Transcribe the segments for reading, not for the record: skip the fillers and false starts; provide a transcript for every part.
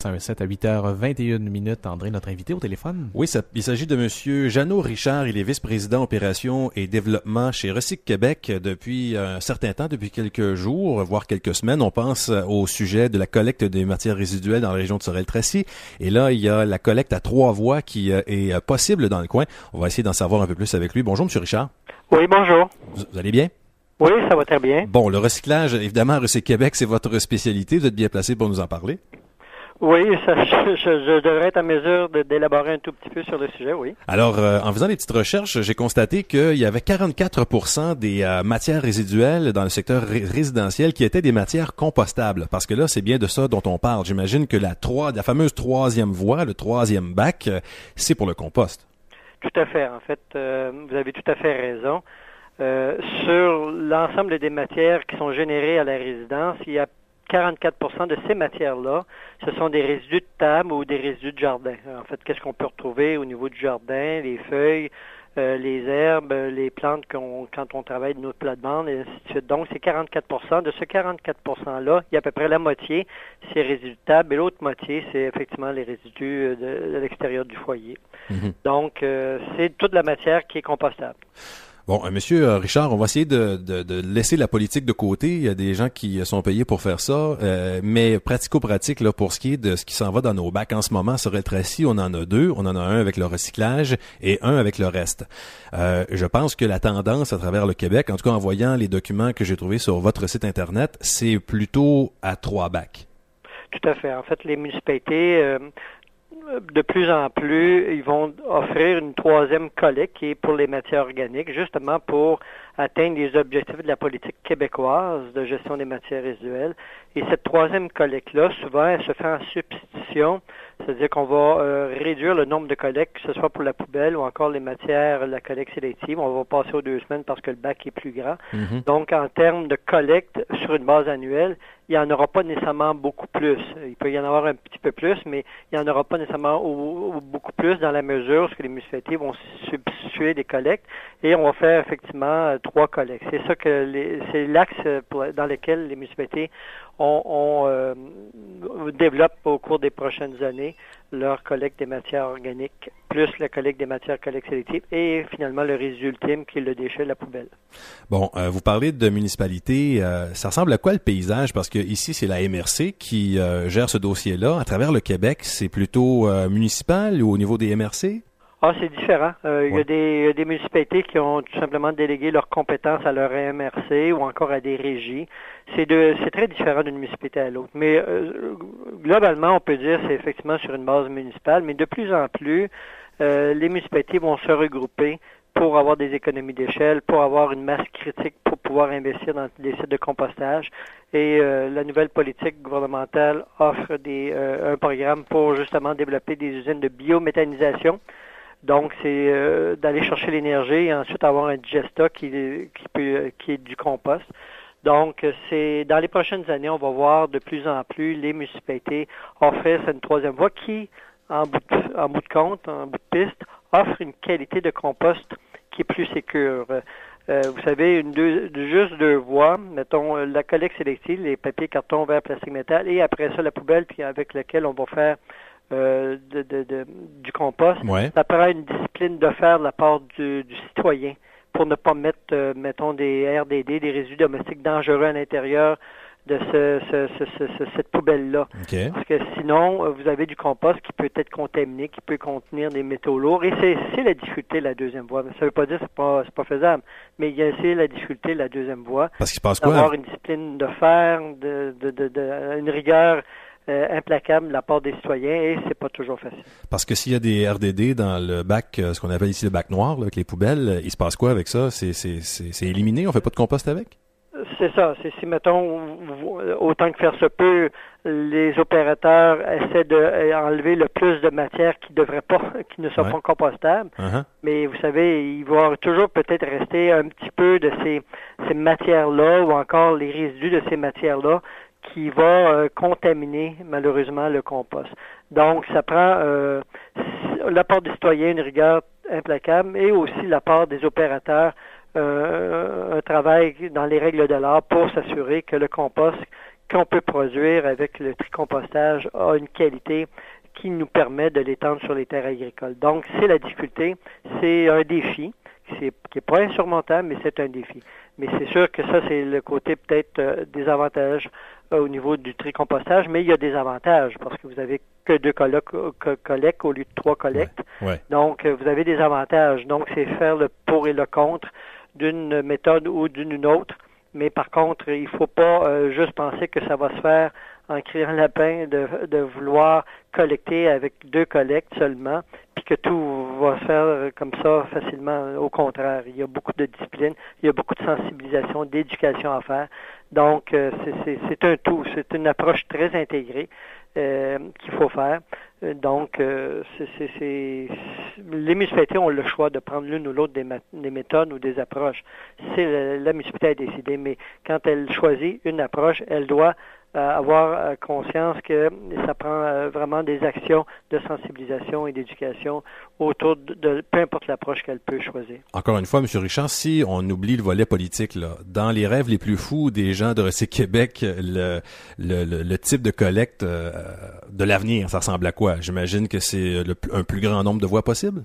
7 à 8h21 André, notre invité au téléphone. Oui, il s'agit de Monsieur Jeannot Richard. Il est vice-président opération et développement chez Recyc Québec depuis un certain temps, depuis quelques jours, voire quelques semaines. On pense au sujet de la collecte des matières résiduelles dans la région de Sorel-Tracy. Et là, il y a la collecte à 3 voies qui est possible dans le coin. On va essayer d'en savoir un peu plus avec lui. Bonjour, Monsieur Richard. Oui, bonjour. Vous allez bien? Oui, ça va très bien. Bon, le recyclage, évidemment, Recyc Québec, c'est votre spécialité. Vous êtes bien placé pour nous en parler. Oui, je devrais être en mesure d'élaborer un tout petit peu sur le sujet, oui. Alors, en faisant des petites recherches, j'ai constaté qu'il y avait 44% des matières résiduelles dans le secteur résidentiel qui étaient des matières compostables. Parce que là, c'est bien de ça dont on parle. J'imagine que la fameuse troisième voie, le troisième bac, c'est pour le compost. Tout à fait. En fait, vous avez tout à fait raison. Sur l'ensemble des matières qui sont générées à la résidence, il y a 44% de ces matières-là, ce sont des résidus de table ou des résidus de jardin. En fait, qu'est-ce qu'on peut retrouver au niveau du jardin, les feuilles, les herbes, les plantes quand on travaille de notre plate-bande, et ainsi de suite. Donc, c'est 44%. De ce 44%-là, il y a à peu près la moitié, c'est résidus de table, et l'autre moitié, c'est effectivement les résidus de l'extérieur du foyer. Mm-hmm. Donc, c'est toute la matière qui est compostable. Bon, Monsieur Richard, on va essayer de laisser la politique de côté. Il y a des gens qui sont payés pour faire ça, mais pratico-pratique là pour ce qui est de ce qui s'en va dans nos bacs en ce moment, sur Sorel-Tracy, on en a 2. On en a un avec le recyclage et un avec le reste. Je pense que la tendance à travers le Québec, en tout cas en voyant les documents que j'ai trouvés sur votre site Internet, c'est plutôt à 3 bacs. Tout à fait. En fait, les municipalités... de plus en plus, ils vont offrir une troisième collecte qui est pour les matières organiques, justement pour atteindre les objectifs de la politique québécoise de gestion des matières résiduelles. Et cette troisième collecte-là, souvent, elle se fait en substitution, c'est-à-dire qu'on va réduire le nombre de collectes, que ce soit pour la poubelle ou encore les matières, la collecte sélective. On va passer aux 2 semaines parce que le bac est plus grand. Mm-hmm. Donc, en termes de collecte sur une base annuelle, il n'y en aura pas nécessairement beaucoup plus. Il peut y en avoir un petit peu plus, mais il n'y en aura pas nécessairement beaucoup plus dans la mesure où les municipalités vont substituer des collectes et on va faire effectivement 3 collectes. C'est ça que c'est l'axe dans lequel les municipalités développent au cours des prochaines années leur collecte des matières organiques, plus la collecte des matières collecte sélectives et finalement le résidu ultime qui est le déchet, la poubelle. Bon, vous parlez de municipalité, ça ressemble à quoi le paysage? Parce que ici, c'est la MRC qui gère ce dossier-là. À travers le Québec, c'est plutôt municipal ou au niveau des MRC? Ah, c'est différent. Il y a des municipalités qui ont tout simplement délégué leurs compétences à leur MRC ou encore à des régies. C'est très différent d'une municipalité à l'autre. Mais globalement, on peut dire que c'est effectivement sur une base municipale, mais de plus en plus, les municipalités vont se regrouper pour avoir des économies d'échelle, pour avoir une masse critique, pour pouvoir investir dans des sites de compostage. Et la nouvelle politique gouvernementale offre un programme pour justement développer des usines de biométhanisation. Donc, c'est d'aller chercher l'énergie et ensuite avoir un digesta qui est du compost. Donc, c'est dans les prochaines années, on va voir de plus en plus les municipalités offrir cette troisième voie qui, en bout de compte, en bout de piste, offre une qualité de compost qui est plus sécure. Vous savez, juste 2 voies, mettons la collecte sélective, les papiers, cartons, verre, plastique, métal, et après ça, la poubelle, puis avec laquelle on va faire du compost. Ouais. Ça prend une discipline de faire de la part du citoyen pour ne pas mettre, mettons, des RDD, des résidus domestiques dangereux à l'intérieur de cette poubelle-là. Okay. Parce que sinon, vous avez du compost qui peut être contaminé, qui peut contenir des métaux lourds. Et c'est la difficulté de la deuxième voie. Ça ne veut pas dire que c'est pas faisable, mais c'est la difficulté de la deuxième voie. Parce qu'il se passe quoi? D'avoir une discipline de faire, une rigueur implacable de la part des citoyens et c'est pas toujours facile. Parce que s'il y a des RDD dans le bac, ce qu'on appelle ici le bac noir, là, avec les poubelles, il se passe quoi avec ça? C'est éliminé? On fait pas de compost avec? C'est ça. C'est si, mettons, autant que faire se peut, les opérateurs essaient d'enlever le plus de matière qui ne sont pas compostables. Uh-huh. Mais vous savez, il va toujours peut-être rester un petit peu de ces matières-là ou encore les résidus de ces matières-là qui va contaminer malheureusement le compost. Donc, ça prend la part des citoyens une rigueur implacable et aussi la part des opérateurs un travail dans les règles de l'art pour s'assurer que le compost qu'on peut produire avec le tricompostage a une qualité qui nous permet de l'étendre sur les terres agricoles. Donc, c'est la difficulté, c'est un défi qui n'est pas insurmontable, mais c'est un défi. Mais c'est sûr que ça, c'est le côté peut-être des avantages au niveau du tricompostage, mais il y a des avantages parce que vous avez que 2 collectes au lieu de 3 collectes. Ouais. Donc, vous avez des avantages. Donc, c'est faire le pour et le contre d'une méthode ou d'une autre. Mais par contre, il ne faut pas juste penser que ça va se faire en criant lapin de vouloir collecter avec 2 collectes seulement, puis que tout va se faire comme ça facilement. Au contraire, il y a beaucoup de discipline, il y a beaucoup de sensibilisation, d'éducation à faire. Donc, c'est un tout, c'est une approche très intégrée qu'il faut faire. Donc, les municipalités ont le choix de prendre l'une ou l'autre des méthodes ou des approches. C'est la municipalité à décider, mais quand elle choisit une approche, elle doit avoir conscience que ça prend vraiment des actions de sensibilisation et d'éducation autour de peu importe l'approche qu'elle peut choisir. Encore une fois, M. Richard, si on oublie le volet politique, là, dans les rêves les plus fous des gens de Recyc Québec, le type de collecte de l'avenir, ça ressemble à quoi? J'imagine que c'est un plus grand nombre de voies possible?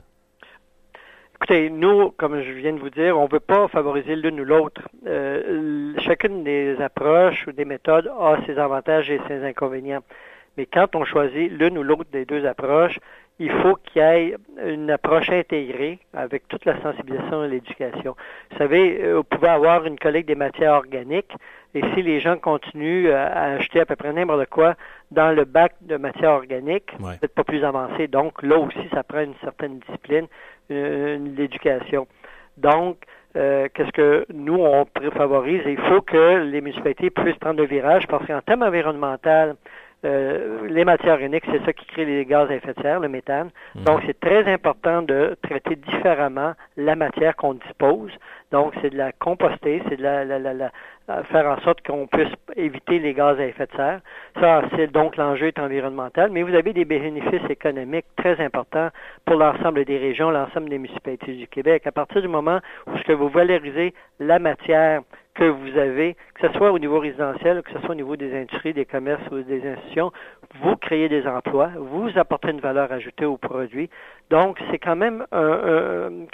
Écoutez, nous, comme je viens de vous dire, on ne veut pas favoriser l'une ou l'autre. Chacune des approches ou des méthodes a ses avantages et ses inconvénients. Mais quand on choisit l'une ou l'autre des 2 approches, il faut qu'il y ait une approche intégrée avec toute la sensibilisation et l'éducation. Vous savez, vous pouvez avoir une collecte des matières organiques et si les gens continuent à acheter à peu près n'importe quoi dans le bac de matières organiques, c'est peut-être pas plus avancé. Donc, là aussi, ça prend une certaine discipline, l'éducation. Donc, qu'est-ce que nous, on favorise? Il faut que les municipalités puissent prendre le virage parce qu'en termes environnemental, les matières organiques, c'est ça qui crée les gaz à effet de serre, le méthane. Donc, c'est très important de traiter différemment la matière qu'on dispose. Donc, c'est de la composter, c'est de faire en sorte qu'on puisse éviter les gaz à effet de serre. Ça, c'est donc l'enjeu est environnemental, mais vous avez des bénéfices économiques très importants pour l'ensemble des régions, l'ensemble des municipalités du Québec. À partir du moment où ce que vous valorisez la matière que vous avez, que ce soit au niveau résidentiel, que ce soit au niveau des industries, des commerces ou des institutions, vous créez des emplois, vous apportez une valeur ajoutée aux produits. Donc, c'est quand même,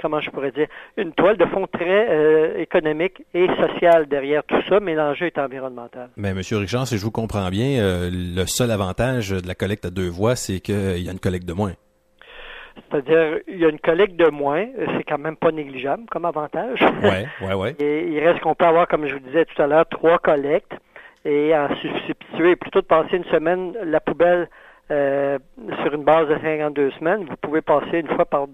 comment je pourrais dire, une toile de fond très économique et sociale derrière tout ça, mais l'enjeu est environnemental. Mais M. Richard, si je vous comprends bien, le seul avantage de la collecte à 2 voies, c'est qu'il y a une collecte de moins. C'est-à-dire, il y a une collecte de moins, c'est quand même pas négligeable comme avantage. Ouais. Et il reste qu'on peut avoir, comme je vous disais tout à l'heure, 3 collectes et en substituer, plutôt de passer une semaine la poubelle sur une base de 52 semaines, vous pouvez passer une fois par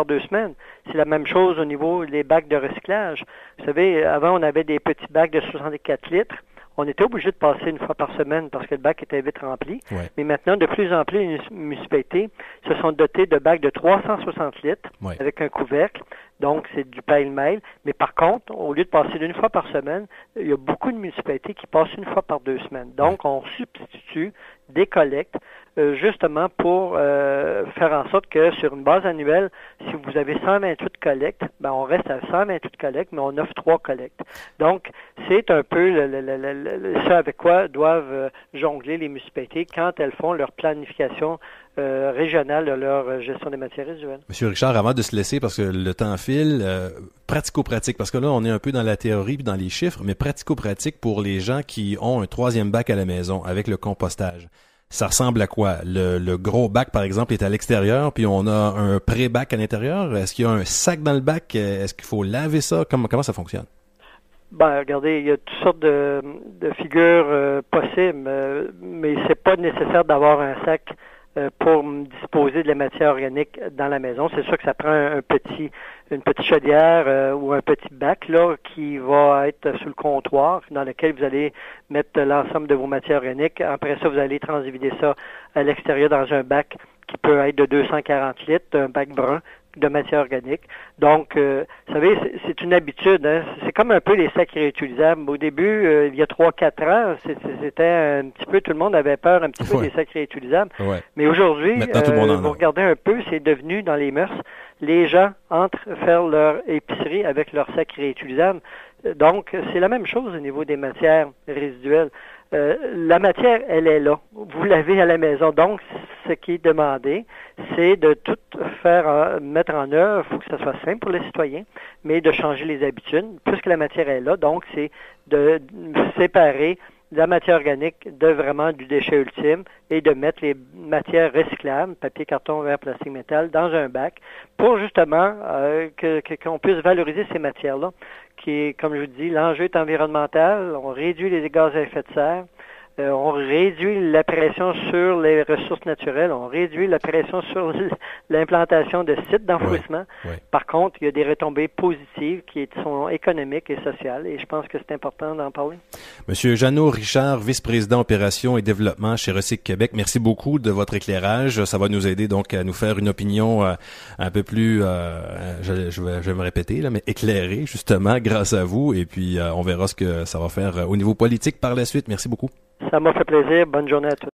2 semaines. C'est la même chose au niveau des bacs de recyclage. Vous savez, avant, on avait des petits bacs de 64 litres. On était obligé de passer une fois par semaine parce que le bac était vite rempli. Ouais. Mais maintenant, de plus en plus, les municipalités se sont dotées de bacs de 360 litres avec un couvercle. Donc, c'est du pêle-mêle. Mais par contre, au lieu de passer d'une fois par semaine, il y a beaucoup de municipalités qui passent une fois par 2 semaines. Donc, on substitue des collectes justement pour faire en sorte que sur une base annuelle, si vous avez 128 collectes, ben on reste à 128 collectes, mais on offre 3 collectes. Donc, c'est un peu ça avec quoi doivent jongler les municipalités quand elles font leur planification régionale de leur gestion des matières résiduelles. Monsieur Richard, avant de se laisser, parce que le temps file, pratico-pratique, parce que là, on est un peu dans la théorie et dans les chiffres, mais pratico-pratique pour les gens qui ont un 3e bac à la maison avec le compostage. Ça ressemble à quoi? Le gros bac, par exemple, est à l'extérieur, puis on a un pré-bac à l'intérieur. Est-ce qu'il y a un sac dans le bac? Est-ce qu'il faut laver ça? Comment ça fonctionne? Ben, regardez, il y a toutes sortes de figures possibles, mais c'est pas nécessaire d'avoir un sac pour disposer de la matière organique dans la maison. C'est sûr que ça prend une petite chaudière ou un petit bac là qui va être sous le comptoir dans lequel vous allez mettre l'ensemble de vos matières organiques. Après ça, vous allez transvider ça à l'extérieur dans un bac qui peut être de 240 litres, un bac brun de matière organique. Donc, vous savez, c'est une habitude. Hein? C'est comme un peu les sacs réutilisables. Au début, il y a 3-4 ans, c'était un petit peu, tout le monde avait peur un petit peu des sacs réutilisables. Ouais. Mais aujourd'hui, vous regardez un peu, c'est devenu dans les mœurs. Les gens entrent faire leur épicerie avec leurs sacs réutilisables. Donc, c'est la même chose au niveau des matières résiduelles. la matière, elle est là. Vous l'avez à la maison. Donc, ce qui est demandé, c'est de tout mettre en œuvre. Il faut que ça soit simple pour les citoyens, mais de changer les habitudes. Puisque la matière est là, donc, c'est de séparer la matière organique de vraiment du déchet ultime et de mettre les matières recyclables, papier, carton, verre, plastique, métal, dans un bac pour justement qu'on puisse valoriser ces matières-là, qui est, comme je vous dis, l'enjeu est environnemental, on réduit les gaz à effet de serre, on réduit la pression sur les ressources naturelles, on réduit la pression sur l'implantation de sites d'enfouissement. Oui. Par contre, il y a des retombées positives qui sont économiques et sociales, et je pense que c'est important d'en parler. Monsieur Jeannot Richard, vice-président opération et développement chez Recyc Québec, merci beaucoup de votre éclairage. Ça va nous aider donc à nous faire une opinion un peu plus, je vais me répéter, là, mais éclairée justement grâce à vous. Et puis, on verra ce que ça va faire au niveau politique par la suite. Merci beaucoup. Ça m'a fait plaisir. Bonne journée à tous.